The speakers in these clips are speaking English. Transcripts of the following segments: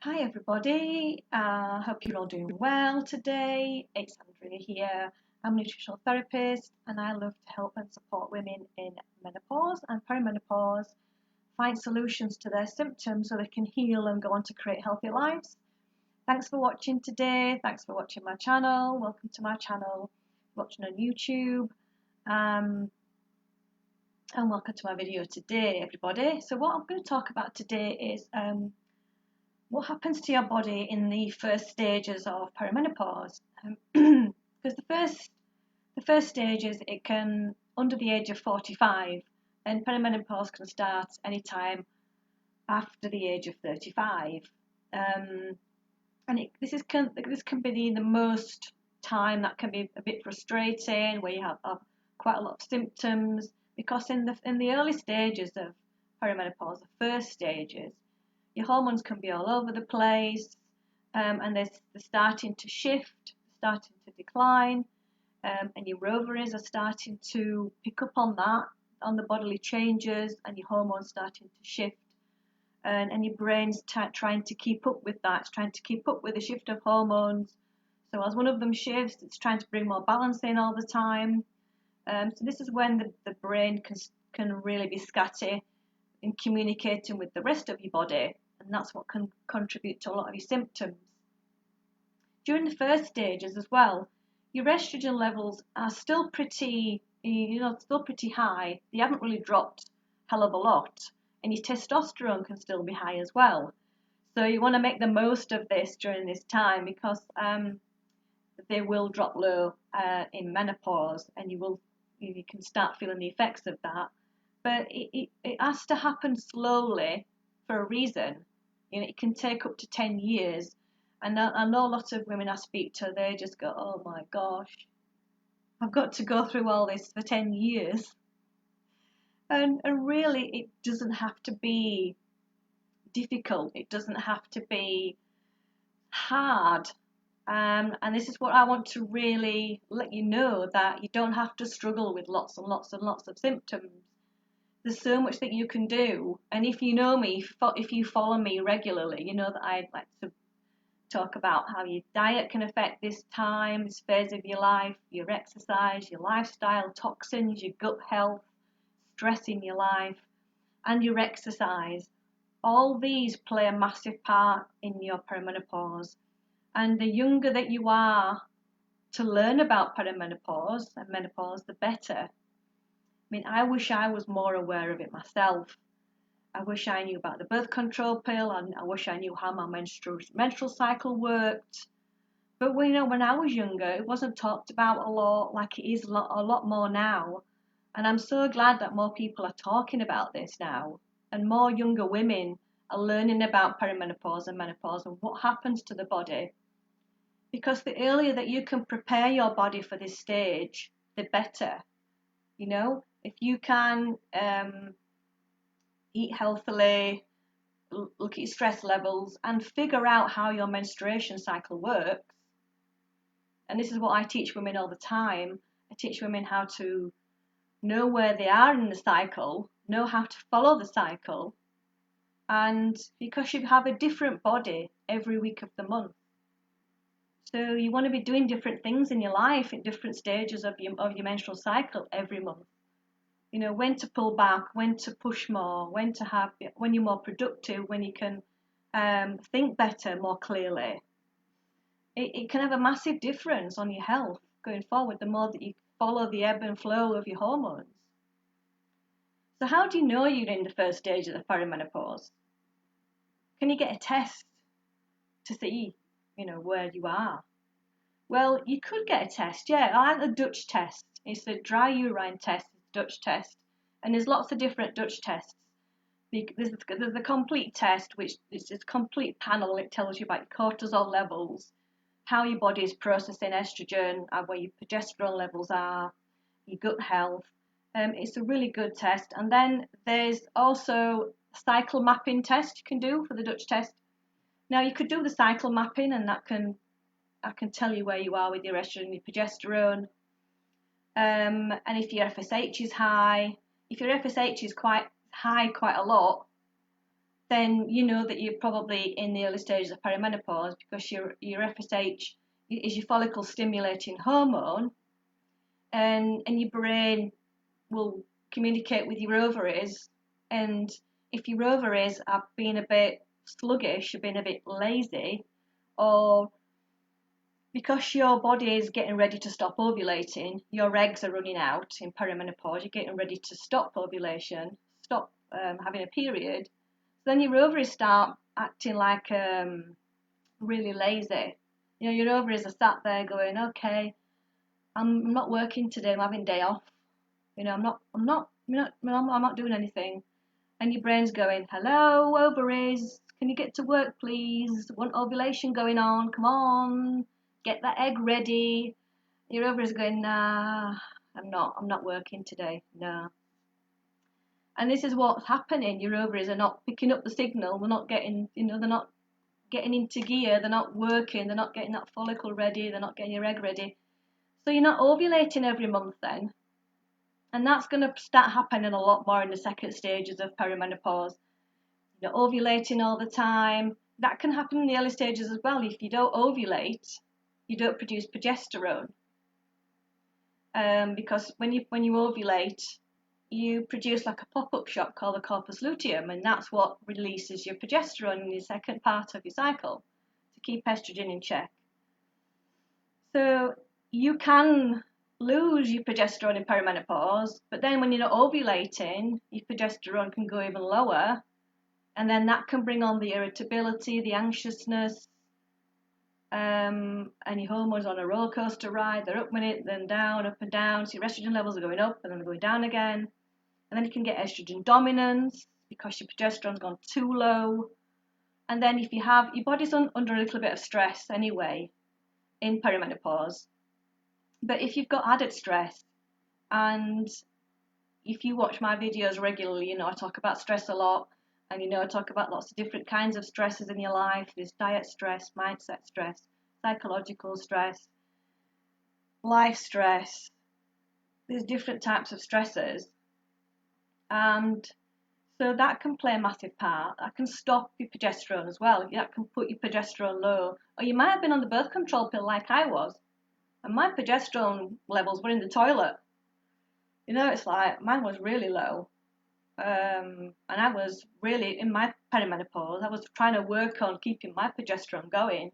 Hi everybody, hope you're all doing well today. It's Andrea here. I'm a nutritional therapist and I love to help and support women in menopause and perimenopause find solutions to their symptoms so they can heal and go on to create healthy lives. Thanks for watching today. Thanks for watching my channel. Welcome to my channel. Watching on YouTube. And welcome to my video today, everybody. So what I'm going to talk about today is what happens to your body in the first stages of perimenopause. Because the first stages, it can under the age of 45, and perimenopause can start anytime after the age of 35. This can be the most time that can be a bit frustrating, where you have quite a lot of symptoms, because in the early stages of perimenopause, the first stages, your hormones can be all over the place, and they're starting to shift, starting to decline, and your ovaries are starting to pick up on that, on the bodily changes, and your hormones starting to shift, and your brain's trying to keep up with that. It's trying to keep up with the shift of hormones. So as one of them shifts, it's trying to bring more balance in all the time. So this is when the brain can really be scatty in communicating with the rest of your body, and that's what can contribute to a lot of your symptoms. During the first stages as well, your estrogen levels are still pretty high. They haven't really dropped a hell of a lot, and your testosterone can still be high as well. So you want to make the most of this during this time, because they will drop low in menopause, and you can start feeling the effects of that. But it has to happen slowly for a reason. It can take up to 10 years. And I know a lot of women I speak to, they just go, oh my gosh, I've got to go through all this for 10 years. And really, it doesn't have to be difficult. It doesn't have to be hard. And this is what I want to really let you know, that you don't have to struggle with lots and lots and lots of symptoms. There's so much that you can do. And if you know me, if you follow me regularly, you know that I like to talk about how your diet can affect this phase of your life, your exercise, your lifestyle, toxins, your gut health, stress in your life, and your exercise. All these play a massive part in your perimenopause. And the younger that you are to learn about perimenopause and menopause, the better. I wish I was more aware of it myself. I wish I knew about the birth control pill, and I wish I knew how my menstrual cycle worked. But when I was younger, it wasn't talked about a lot like it is a lot more now. And I'm so glad that more people are talking about this now, and more younger women are learning about perimenopause and menopause and what happens to the body. Because the earlier that you can prepare your body for this stage, the better. If you can eat healthily, look at your stress levels, and figure out how your menstruation cycle works. And this is what I teach women all the time. I teach women how to know where they are in the cycle, know how to follow the cycle, and because you have a different body every week of the month. So you want to be doing different things in your life in different stages of your menstrual cycle every month. When to pull back, when to push more, when you're more productive, when you can think better, more clearly. It can have a massive difference on your health going forward, the more that you follow the ebb and flow of your hormones. So how do you know you're in the first stage of the perimenopause? Can you get a test to see, where you are? Well, you could get a test, yeah. I like the Dutch test. It's the dry urine test, Dutch test. And there's lots of different Dutch tests. There's the complete test, which is a complete panel. It tells you about your cortisol levels, how your body is processing estrogen, where your progesterone levels are, your gut health. It's a really good test. And then there's also a cycle mapping test you can do for the Dutch test. Now, you could do the cycle mapping, and that can tell you where you are with your estrogen and your progesterone. And if your FSH is high, if your FSH is quite high quite a lot, then you know that you're probably in the early stages of perimenopause, because your FSH is your follicle stimulating hormone, and your brain will communicate with your ovaries, and if your ovaries are being a bit sluggish, or being a bit lazy, or because your body is getting ready to stop ovulating, your eggs are running out in perimenopause, you're getting ready to stop ovulation, stop having a period, then your ovaries start acting like really lazy. You know, your ovaries are sat there going, okay, I'm not working today, I'm having day off. You know, I'm not doing anything. And your brain's going, hello, ovaries, can you get to work, please? Want ovulation going on? Come on, get that egg ready. Your ovaries going, nah, I'm not working today, no. And this is what's happening. Your ovaries are not picking up the signal. They're not getting, they're not getting into gear. They're not working. They're not getting that follicle ready. They're not getting your egg ready. So you're not ovulating every month then. And that's going to start happening a lot more in the second stages of perimenopause. You're ovulating all the time. That can happen in the early stages as well. If you don't ovulate, you don't produce progesterone. Because when you ovulate, you produce like a pop-up shock called the corpus luteum, and that's what releases your progesterone in the second part of your cycle to keep estrogen in check. So you can lose your progesterone in perimenopause, but then when you're not ovulating, your progesterone can go even lower, and then that can bring on the irritability, the anxiousness, and your hormones on a roller coaster ride. They're up a minute, then down, up and down. So your estrogen levels are going up and then they're going down again. And then you can get estrogen dominance because your progesterone's gone too low. And then if you have, your body's under a little bit of stress anyway in perimenopause. But if you've got added stress, and if you watch my videos regularly, you know I talk about stress a lot, and you know I talk about lots of different kinds of stresses in your life. There's diet stress, mindset stress, psychological stress, life stress. There's different types of stresses. And so that can play a massive part. That can stop your progesterone as well. That can put your progesterone low. Or you might have been on the birth control pill like I was, and my progesterone levels were in the toilet. You know, it's like mine was really low. And I was really, in my perimenopause, I was trying to work on keeping my progesterone going.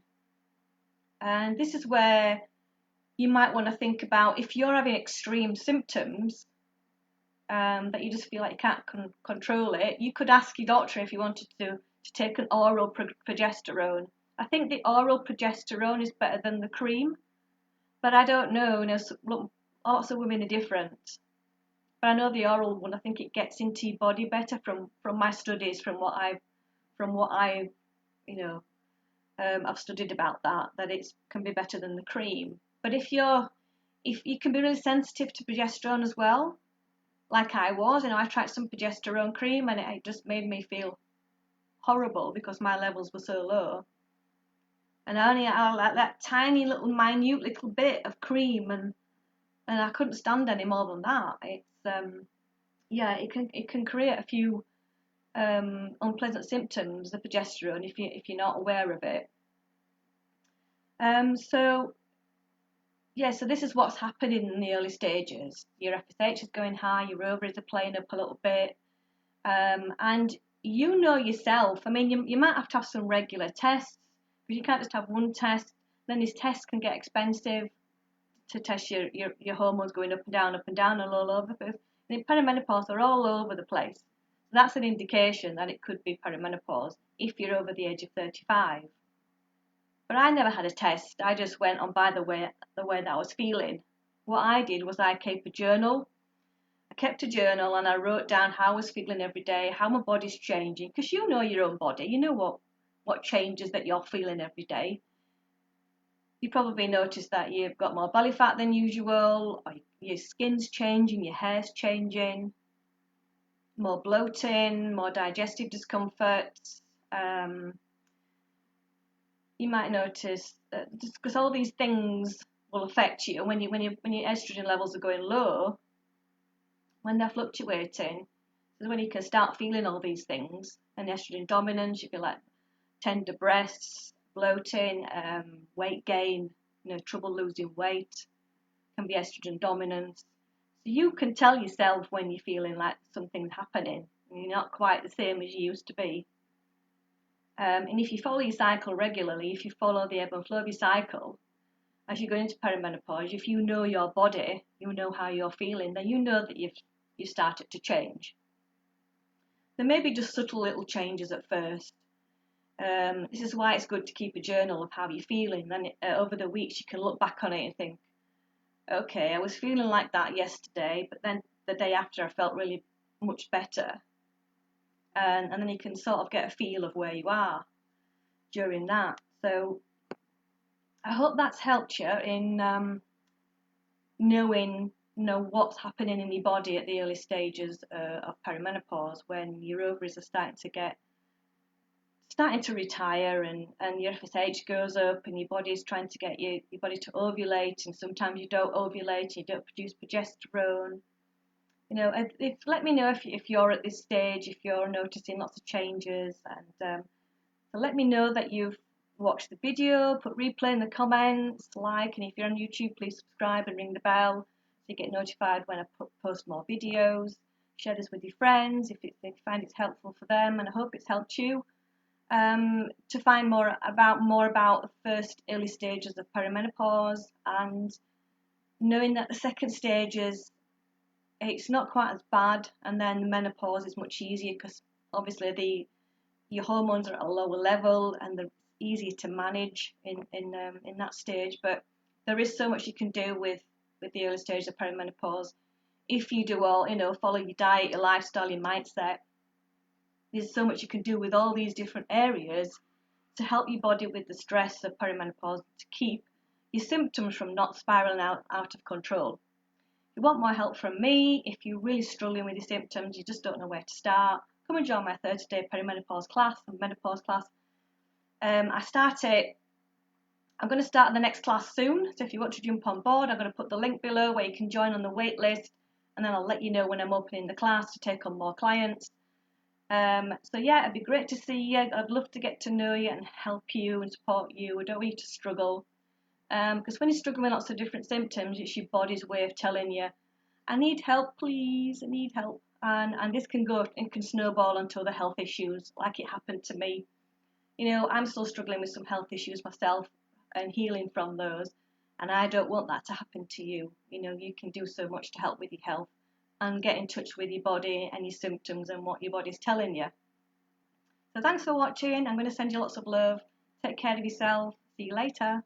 And this is where you might want to think about, if you're having extreme symptoms, that you just feel like you can't control it, you could ask your doctor if you wanted to take an oral progesterone. I think the oral progesterone is better than the cream, but I don't know. Lots of women are different. But I know the oral one, I think it gets into your body better from my studies, from what I I've studied about that it can be better than the cream. But if you can be really sensitive to progesterone as well, like I was, I tried some progesterone cream and it just made me feel horrible because my levels were so low. And I only had like that tiny little minute little bit of cream, and I couldn't stand any more than that. It's it can create a few unpleasant symptoms, the progesterone, if you're not aware of it. So this is what's happening in the early stages. Your FSH is going high, your ovaries are playing up a little bit, and you know yourself. I mean, you might have to have some regular tests, because you can't just have one test. Then these tests can get expensive to test your hormones going up and down and all over the place. And in perimenopause, they're all over the place. So that's an indication that it could be perimenopause if you're over the age of 35. But I never had a test. I just went on by the way that I was feeling. What I did was I kept a journal. I kept a journal and I wrote down how I was feeling every day, how my body's changing, because you know your own body. You know what changes that you're feeling every day. You probably noticed that you've got more belly fat than usual, or your skin's changing, your hair's changing, more bloating, more digestive discomforts. You might notice that just because all these things will affect you when your estrogen levels are going low, when they're fluctuating. This is when you can start feeling all these things. And estrogen dominance, you feel like tender breasts, bloating, weight gain, trouble losing weight, can be estrogen dominance. So you can tell yourself when you're feeling like something's happening and you're not quite the same as you used to be. And if you follow your cycle regularly, if you follow the ebb and flow of your cycle, as you go into perimenopause, if you know your body, you know how you're feeling, then you know that you started to change. There may be just subtle little changes at first. This is why it's good to keep a journal of how you're feeling. Then over the weeks you can look back on it and think, okay, I was feeling like that yesterday, but then the day after I felt really much better. And then you can sort of get a feel of where you are during that. So I hope that's helped you in knowing what's happening in your body at the early stages of perimenopause, when your ovaries are starting to retire and your FSH goes up and your body is trying to get your body to ovulate, and sometimes you don't ovulate, you don't produce progesterone. Let me know if you're at this stage, if you're noticing lots of changes, and so let me know that you've watched the video, put replay in the comments, like, and if you're on YouTube, please subscribe and ring the bell so you get notified when I post more videos. Share this with your friends if you find it's helpful for them, and I hope it's helped you. To find more about the first early stages of perimenopause, and knowing that the second stages, it's not quite as bad, and then the menopause is much easier because obviously your hormones are at a lower level and they're easier to manage in that stage. But there is so much you can do with the early stages of perimenopause if you do all, follow your diet, your lifestyle, your mindset. There's so much you can do with all these different areas to help your body with the stress of perimenopause, to keep your symptoms from not spiraling out of control. If you want more help from me, if you're really struggling with your symptoms, you just don't know where to start, come and join my 30-day perimenopause class and menopause class. I'm going to start the next class soon, so if you want to jump on board, I'm going to put the link below where you can join on the wait list, and then I'll let you know when I'm opening the class to take on more clients. So yeah, it'd be great to see you. I'd love to get to know you and help you and support you. I don't want you to struggle, because when you're struggling with lots of different symptoms, it's your body's way of telling you, I need help, please, I need help. And this can go and can snowball into other health issues, like it happened to me. I'm still struggling with some health issues myself and healing from those, and I don't want that to happen to you. You can do so much to help with your health and get in touch with your body and your symptoms and what your body's telling you. So thanks for watching. I'm going to send you lots of love. Take care of yourself. See you later.